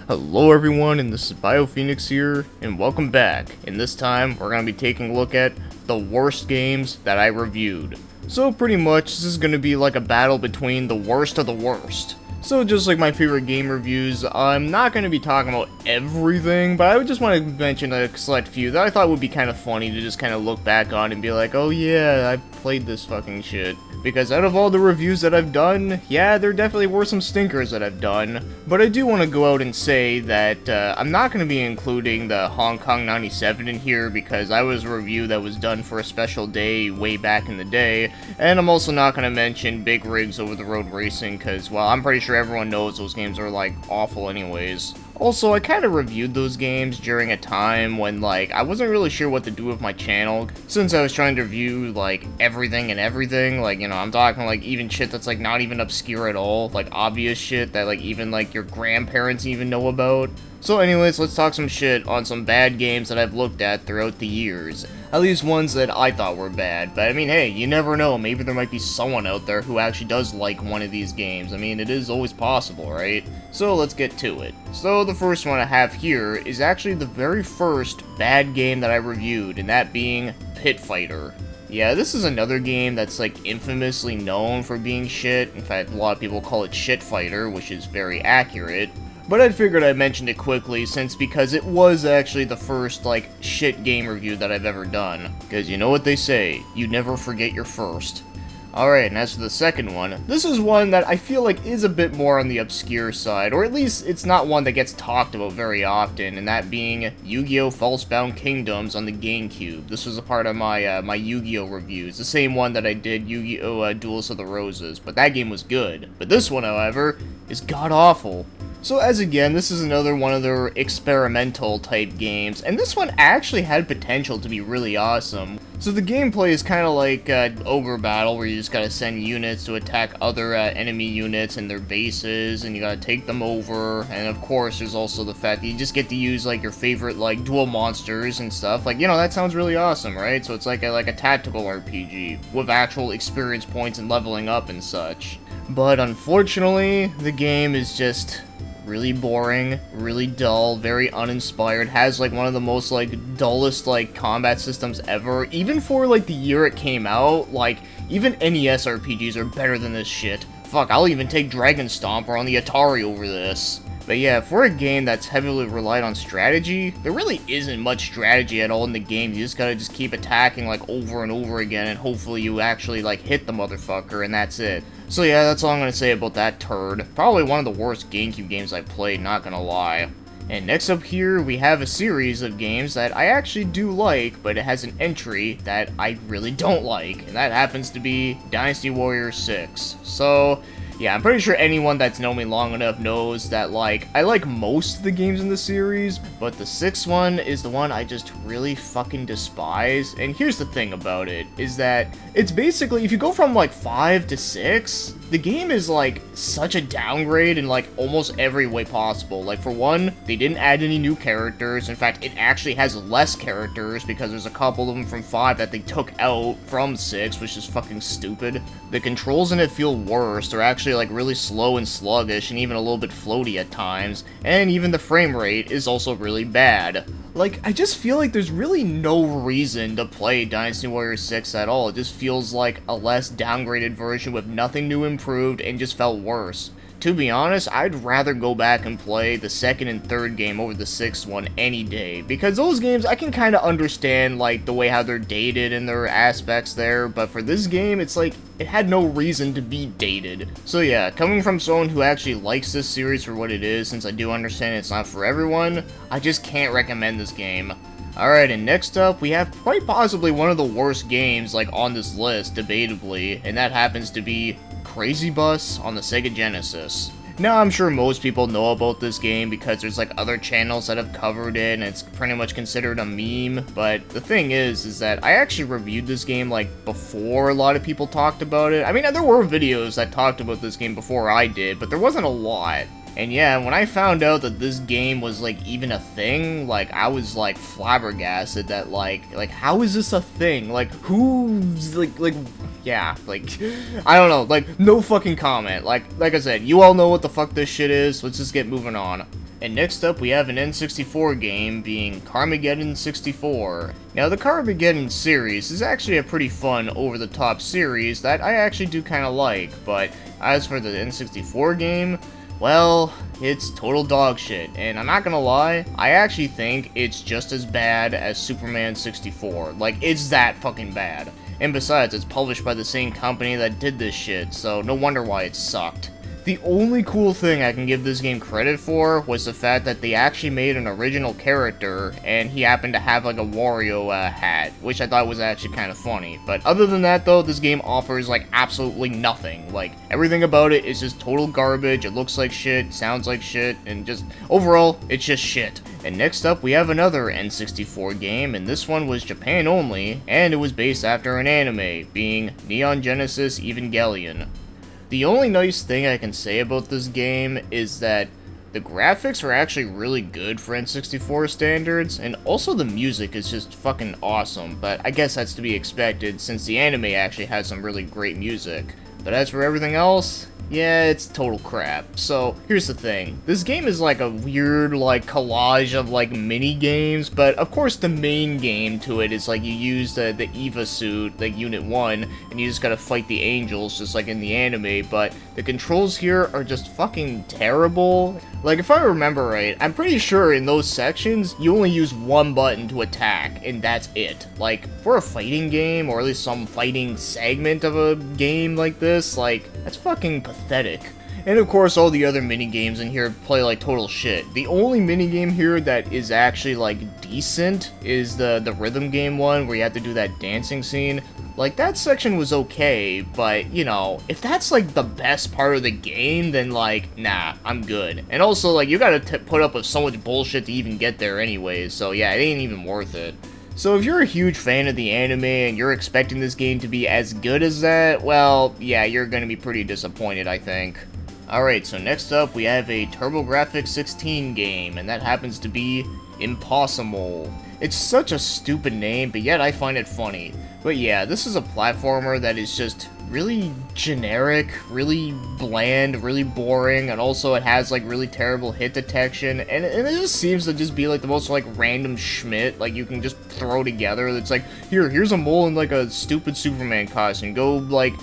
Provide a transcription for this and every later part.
Hello everyone, and this is BioPhoenix here, and welcome back. And this time, we're going to be taking a look at the worst games that I reviewed. So pretty much, this is going to be like a battle between the worst of the worst. So just like my favorite game reviews, I'm not going to be talking about everything, but I would just want to mention a select few that I thought would be kind of funny to just kind of look back on and be like, oh yeah, I played this fucking shit. Because out of all the reviews that I've done, yeah, there definitely were some stinkers that I've done. But I do want to go out and say that I'm not going to be including the Hong Kong 97 in here because that was a review that was done for a special day way back in the day. And I'm also not going to mention Big Rigs Over the Road Racing because, well, I'm pretty sure everyone knows those games are, like, awful anyways. Also, I kind of reviewed those games during a time when, like, I wasn't really sure what to do with my channel, since I was trying to review, like, everything and everything. Like, you know, I'm talking, like, even shit that's, like, not even obscure at all, like, obvious shit that, like, even, like, your grandparents even know about. So anyways, let's talk some shit on some bad games that I've looked at throughout the years. At least ones that I thought were bad, but I mean, hey, you never know, maybe there might be someone out there who actually does like one of these games. I mean, it is always possible, right? So let's get to it. So the first one I have here is actually the very first bad game that I reviewed, and that being Pit Fighter. Yeah, this is another game that's like infamously known for being shit. In fact, a lot of people call it Shit Fighter, which is very accurate. But I figured I'd mention it quickly because it was actually the first, like, shit game review that I've ever done. Because you know what they say, you never forget your first. Alright, and as for the second one, this is one that I feel like is a bit more on the obscure side, or at least it's not one that gets talked about very often, and that being Yu-Gi-Oh! Falsebound Kingdoms on the GameCube. This was a part of my my Yu-Gi-Oh! Reviews, the same one that I did Yu-Gi-Oh! Duels of the Roses, but that game was good. But this one, however, is god-awful. So as again, this is another one of their experimental type games, and this one actually had potential to be really awesome. So the gameplay is kind of like Ogre Battle, where you just gotta send units to attack other enemy units and their bases, and you gotta take them over, and of course there's also the fact that you just get to use like your favorite like dual monsters and stuff. Like, you know, that sounds really awesome, right? So it's like a tactical RPG, with actual experience points and leveling up and such. But unfortunately, the game is just really boring, really dull, very uninspired, has like one of the most like dullest like combat systems ever. Even for like the year it came out, like even NES RPGs are better than this shit. Fuck, I'll even take Dragon Stomper on the Atari over this. But yeah, for a game that's heavily relied on strategy, there really isn't much strategy at all in the game. You just gotta just keep attacking like over and over again, and hopefully you actually like hit the motherfucker, and that's it. So yeah, that's all I'm gonna say about that turd. Probably one of the worst GameCube games I played, not gonna lie. And next up here, we have a series of games that I actually do like, but it has an entry that I really don't like, and that happens to be Dynasty Warrior 6. So yeah, I'm pretty sure anyone that's known me long enough knows that, like, I like most of the games in the series, but the sixth one is the one I just really fucking despise. And here's the thing about it, is that it's basically, if you go from, like, 5 to 6, the game is, like, such a downgrade in, like, almost every way possible. Like, for one, they didn't add any new characters. In fact, it actually has less characters, because there's a couple of them from 5 that they took out from 6, which is fucking stupid. The controls in it feel worse. They're actually like really slow and sluggish and even a little bit floaty at times, and even the frame rate is also really bad. Like, I just feel like there's really no reason to play Dynasty Warrior 6 at all. It just feels like a less downgraded version with nothing new improved and just felt worse. To be honest, I'd rather go back and play the second and third game over the sixth one any day, because those games, I can kind of understand, like, the way how they're dated and their aspects there, but for this game, it's like, it had no reason to be dated. So yeah, coming from someone who actually likes this series for what it is, since I do understand it's not for everyone, I just can't recommend this game. Alright, and next up, we have quite possibly one of the worst games, like, on this list, debatably, and that happens to be Crazy Bus on the Sega Genesis. Now, I'm sure most people know about this game because there's like other channels that have covered it and it's pretty much considered a meme, but the thing is that I actually reviewed this game like before a lot of people talked about it. I mean, there were videos that talked about this game before I did, but there wasn't a lot. And yeah, when I found out that this game was, like, even a thing, like, I was, like, flabbergasted that, like, how is this a thing? Like, who's, yeah, like, I don't know, like, no fucking comment. Like I said, you all know what the fuck this shit is, let's just get moving on. And next up we have an N64 game, being Carmageddon 64. Now the Carmageddon series is actually a pretty fun, over-the-top series that I actually do kinda like, but as for the N64 game, well, it's total dog shit, and I'm not gonna lie, I actually think it's just as bad as Superman 64. Like, it's that fucking bad. And besides, it's published by the same company that did this shit, so no wonder why it sucked. The only cool thing I can give this game credit for was the fact that they actually made an original character, and he happened to have like a Wario hat, which I thought was actually kind of funny. But other than that though, this game offers like absolutely nothing. Like, everything about it is just total garbage, it looks like shit, sounds like shit, and just overall, it's just shit. And next up we have another N64 game, and this one was Japan only, and it was based after an anime, being Neon Genesis Evangelion. The only nice thing I can say about this game is that the graphics are actually really good for N64 standards, and also the music is just fucking awesome, but I guess that's to be expected since the anime actually has some really great music. But as for everything else, yeah, it's total crap. So, here's the thing. This game is like a weird, like, collage of, like, mini-games, but of course the main game to it is, like, you use the Eva suit, like, Unit 1, and you just gotta fight the angels, just like in the anime, but the controls here are just fucking terrible. Like, if I remember right, I'm pretty sure in those sections, you only use one button to attack, and that's it. Like, for a fighting game, or at least some fighting segment of a game like this, like, that's fucking pathetic. And of course, all the other mini-games in here play like total shit. The only mini-game here that is actually, like, decent is the rhythm game one, where you have to do that dancing scene. Like, that section was okay, but, you know, if that's, like, the best part of the game, then, like, nah, I'm good. And also, like, you gotta put up with so much bullshit to even get there anyways, so yeah, it ain't even worth it. So if you're a huge fan of the anime and you're expecting this game to be as good as that, well, yeah, you're gonna be pretty disappointed, I think. Alright, so next up we have a TurboGrafx 16 game, and that happens to be Impossible. It's such a stupid name, but yet I find it funny. But yeah, this is a platformer that is just really generic, really bland, really boring, and also it has like really terrible hit detection, and it just seems to just be like the most like random schmidt like you can just throw together. It's like, here's a mole in like a stupid Superman costume, go like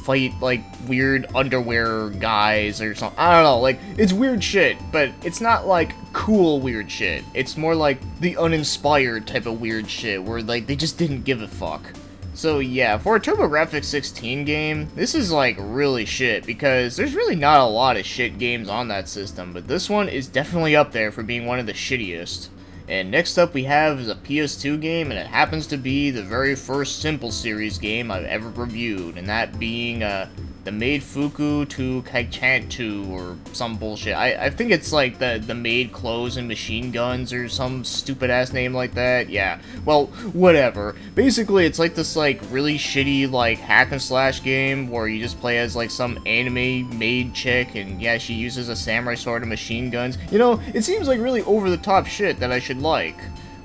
fight like weird underwear guys or something. I don't know, like, it's weird shit, but it's not like cool weird shit. It's more like the uninspired type of weird shit where like they just didn't give a fuck. So yeah, for a TurboGrafx 16 game, this is like really shit because there's really not a lot of shit games on that system, but this one is definitely up there for being one of the shittiest. And next up we have is a PS2 game, and it happens to be the very first Simple Series game I've ever reviewed, and that being the Maid Fuku to Kaikchantu or some bullshit. I think it's like the Maid Clothes and Machine Guns or some stupid ass name like that. Yeah, well, whatever. Basically, it's like this like really shitty like hack and slash game where you just play as like some anime maid chick, and yeah, she uses a samurai sword and machine guns. You know, it seems like really over the top shit that I should like.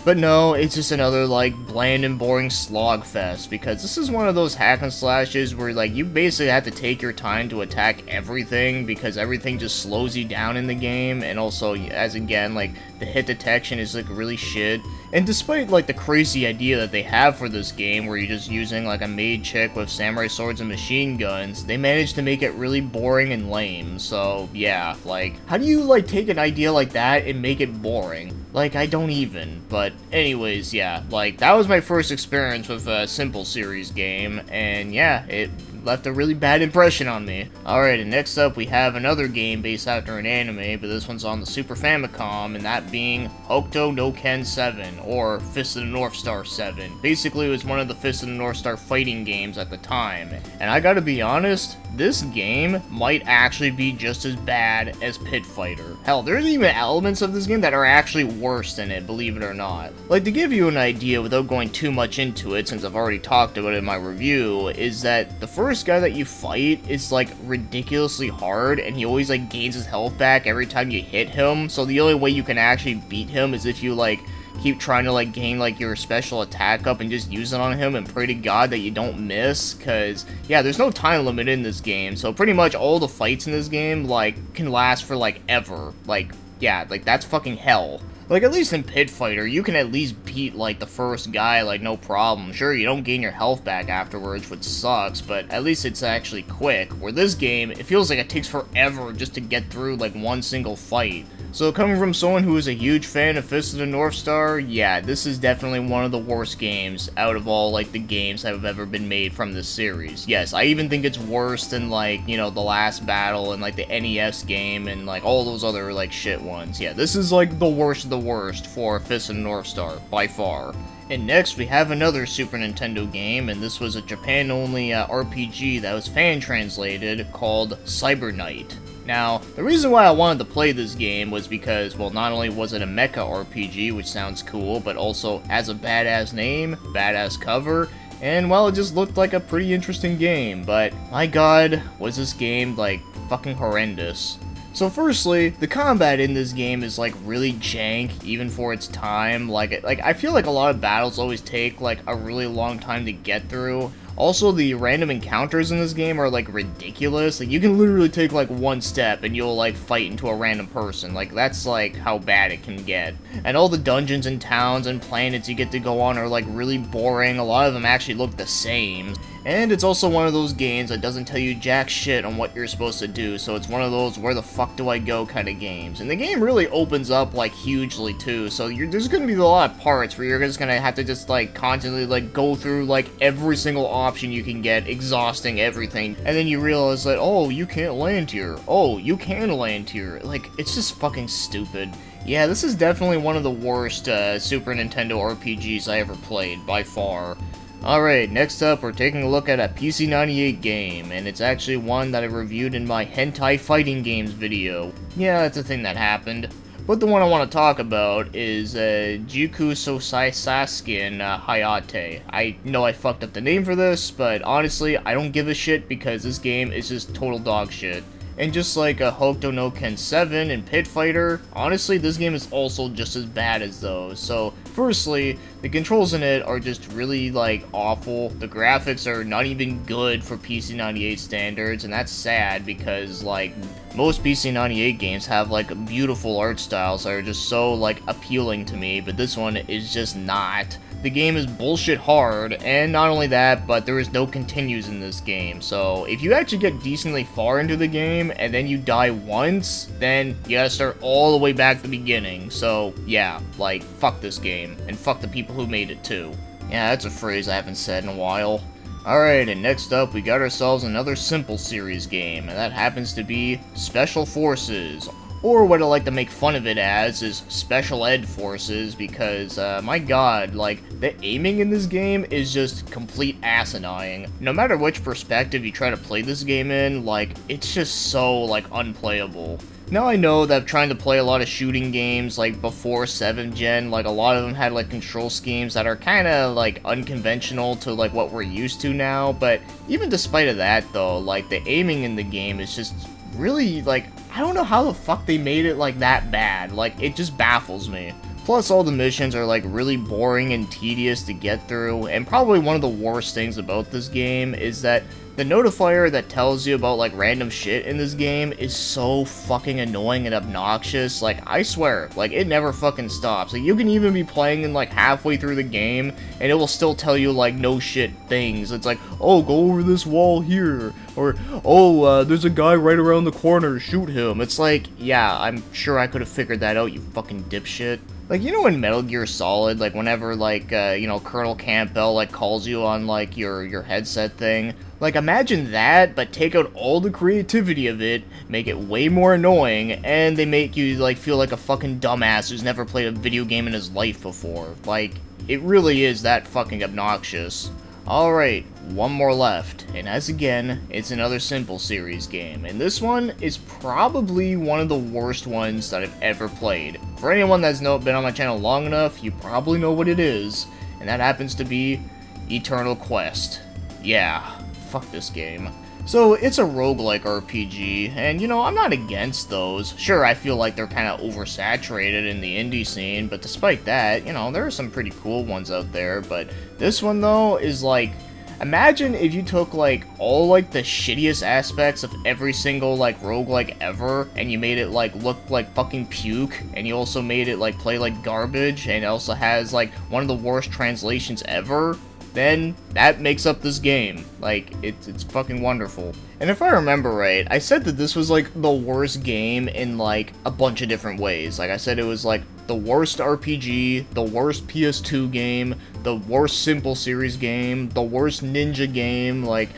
But no, it's just another, like, bland and boring slog fest, because this is one of those hack and slashes where, like, you basically have to take your time to attack everything, because everything just slows you down in the game, and also, as again, like, the hit detection is, like, really shit. And despite, like, the crazy idea that they have for this game, where you're just using, like, a maid chick with samurai swords and machine guns, they managed to make it really boring and lame, so, yeah, like, how do you, like, take an idea like that and make it boring? Like, I don't even, but anyways, yeah, like, that was my first experience with a Simple Series game, and yeah, it left a really bad impression on me. Alright, and next up we have another game based after an anime, but this one's on the Super Famicom, and that being Hokuto no Ken 7, or Fist of the North Star 7. Basically, it was one of the Fist of the North Star fighting games at the time, and I gotta be honest, this game might actually be just as bad as Pit Fighter. Hell, there's even elements of this game that are actually worse than it, believe it or not. Like, to give you an idea without going too much into it, since I've already talked about it in my review, is that the first guy that you fight is like ridiculously hard, and he always like gains his health back every time you hit him, so the only way you can actually beat him is if you like keep trying to like gain like your special attack up and just use it on him and pray to God that you don't miss, cause yeah, there's no time limit in this game, so pretty much all the fights in this game like can last for like ever, like yeah, like, that's fucking hell. Like, at least in Pit Fighter, you can at least beat, like, the first guy, like, no problem. Sure, you don't gain your health back afterwards, which sucks, but at least it's actually quick. Where this game, it feels like it takes forever just to get through, like, one single fight. So coming from someone who is a huge fan of Fist of the North Star, yeah, this is definitely one of the worst games out of all, like, the games that have ever been made from this series. Yes, I even think it's worse than, like, you know, the last battle and, like, the NES game and, like, all those other, like, shit ones. Yeah, this is, like, the worst of the worst for Fist of the North Star, by far. And next, we have another Super Nintendo game, and this was a Japan-only RPG that was fan-translated called Cyberknight. Now, the reason why I wanted to play this game was because, well, not only was it a mecha RPG, which sounds cool, but also has a badass name, badass cover, and, well, it just looked like a pretty interesting game, but, my god, was this game, like, fucking horrendous. So firstly, the combat in this game is like really jank, even for its time. Like I feel like a lot of battles always take like a really long time to get through. Also, the random encounters in this game are like ridiculous. Like you can literally take like one step and you'll like fight into a random person. Like that's like how bad it can get. And all the dungeons and towns and planets you get to go on are like really boring. A lot of them actually look the same. And it's also one of those games that doesn't tell you jack shit on what you're supposed to do, so it's one of those where the fuck do I go kind of games. And the game really opens up like hugely too, so there's gonna be a lot of parts where you're just gonna have to just like constantly like go through like every single option you can get, exhausting everything, and then you realize that, oh, you can't land here, oh, you can land here. Like, it's just fucking stupid. Yeah, this is definitely one of the worst Super Nintendo RPGs I ever played, by far. Alright, next up we're taking a look at a PC-98 game, and it's actually one that I reviewed in my Hentai Fighting Games video. Yeah, that's a thing that happened. But the one I want to talk about is Juku Sosai Saskin Hayate. I know I fucked up the name for this, but honestly, I don't give a shit because this game is just total dog shit. And just like a Hokuto no Ken 7 and Pit Fighter, honestly, this game is also just as bad as those. So, firstly, the controls in it are just really, like, awful. The graphics are not even good for PC-98 standards, and that's sad because, like, most PC-98 games have, like, beautiful art styles that are just so, like, appealing to me, but this one is just not. The game is bullshit hard, and not only that, but there is no continues in this game, so if you actually get decently far into the game, and then you die once, then you gotta start all the way back to the beginning, so yeah, like, fuck this game, and fuck the people who made it too. Yeah, that's a phrase I haven't said in a while. Alright, and next up, we got ourselves another simple series game, and that happens to be Special Forces. Or what I like to make fun of it as is Special Ed Forces, because, my god, like, the aiming in this game is just complete asinine. No matter which perspective you try to play this game in, like, it's just so, like, unplayable. Now I know that trying to play a lot of shooting games, like, before 7th gen, like, a lot of them had, like, control schemes that are kinda, like, unconventional to, like, what we're used to now, but even despite of that, though, like, the aiming in the game is just really, like, I don't know how the fuck they made it, like, that bad. Like, it just baffles me. Plus, all the missions are, like, really boring and tedious to get through, and probably one of the worst things about this game is that the notifier that tells you about, like, random shit in this game is so fucking annoying and obnoxious. Like, I swear, like, it never fucking stops. Like, you can even be playing in, like, halfway through the game, and it will still tell you, like, no shit things. It's like, oh, go over this wall here, or, oh, there's a guy right around the corner, shoot him. It's like, yeah, I'm sure I could have figured that out, you fucking dipshit. Like, you know in Metal Gear Solid, like, whenever, like, you know, Colonel Campbell, like, calls you on, like, your headset thing? Like, imagine that, but take out all the creativity of it, make it way more annoying, and they make you, like, feel like a fucking dumbass who's never played a video game in his life before. Like, it really is that fucking obnoxious. Alright, one more left, and as again, it's another simple series game, and this one is probably one of the worst ones that I've ever played. For anyone that's been on my channel long enough, you probably know what it is, and that happens to be Eternal Quest. Yeah, fuck this game. So, it's a roguelike RPG, and you know, I'm not against those. Sure, I feel like they're kind of oversaturated in the indie scene, but despite that, you know, there are some pretty cool ones out there, but this one, though, is like, imagine if you took, like, all, like, the shittiest aspects of every single, like, roguelike ever, and you made it, like, look like fucking puke, and you also made it, like, play like garbage, and it also has, like, one of the worst translations ever, then that makes up this game. Like, it's fucking wonderful. And if I remember right, I said that this was, like, the worst game in, like, a bunch of different ways. Like, I said it was, like, the worst RPG, the worst PS2 game, the worst Simple Series game, the worst Ninja game, like,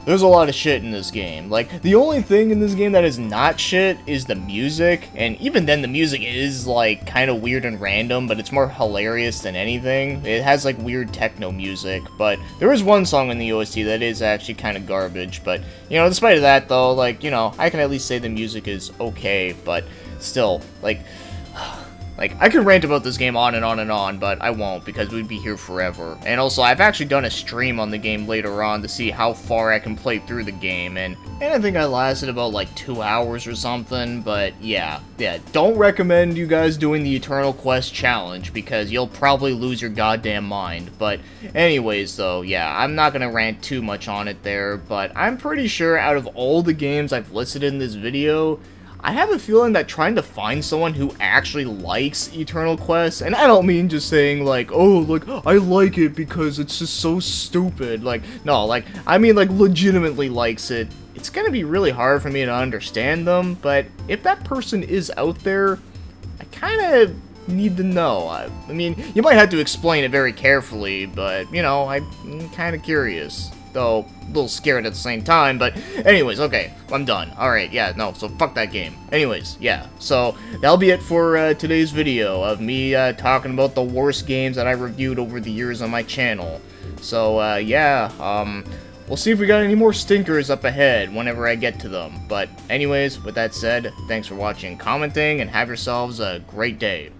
there's a lot of shit in this game. Like, the only thing in this game that is not shit is the music, and even then the music is, like, kind of weird and random, but it's more hilarious than anything. It has, like, weird techno music, but there is one song in the OST that is actually kind of garbage, but, you know, despite of that, though, like, you know, I can at least say the music is okay, but still, like, I could rant about this game on and on and on, but I won't, because we'd be here forever. And also, I've actually done a stream on the game later on to see how far I can play through the game, and I think I lasted about, like, 2 hours or something, but yeah, don't recommend you guys doing the Eternal Quest challenge, because you'll probably lose your goddamn mind. But anyways, though, yeah, I'm not gonna rant too much on it there, but I'm pretty sure out of all the games I've listed in this video, I have a feeling that trying to find someone who actually likes Eternal Quest, and I don't mean just saying, like, oh, like, I like it because it's just so stupid, like, no, like, I mean, like, legitimately likes it, it's gonna be really hard for me to understand them, but if that person is out there, I kinda need to know. I mean, you might have to explain it very carefully, but, you know, I'm kinda curious. Though, a little scared at the same time, but anyways, okay, I'm done. Alright, yeah, no, so fuck that game. Anyways, yeah, so that'll be it for today's video of me talking about the worst games that I reviewed over the years on my channel. So, yeah, we'll see if we got any more stinkers up ahead whenever I get to them. But anyways, with that said, thanks for watching and commenting, and have yourselves a great day.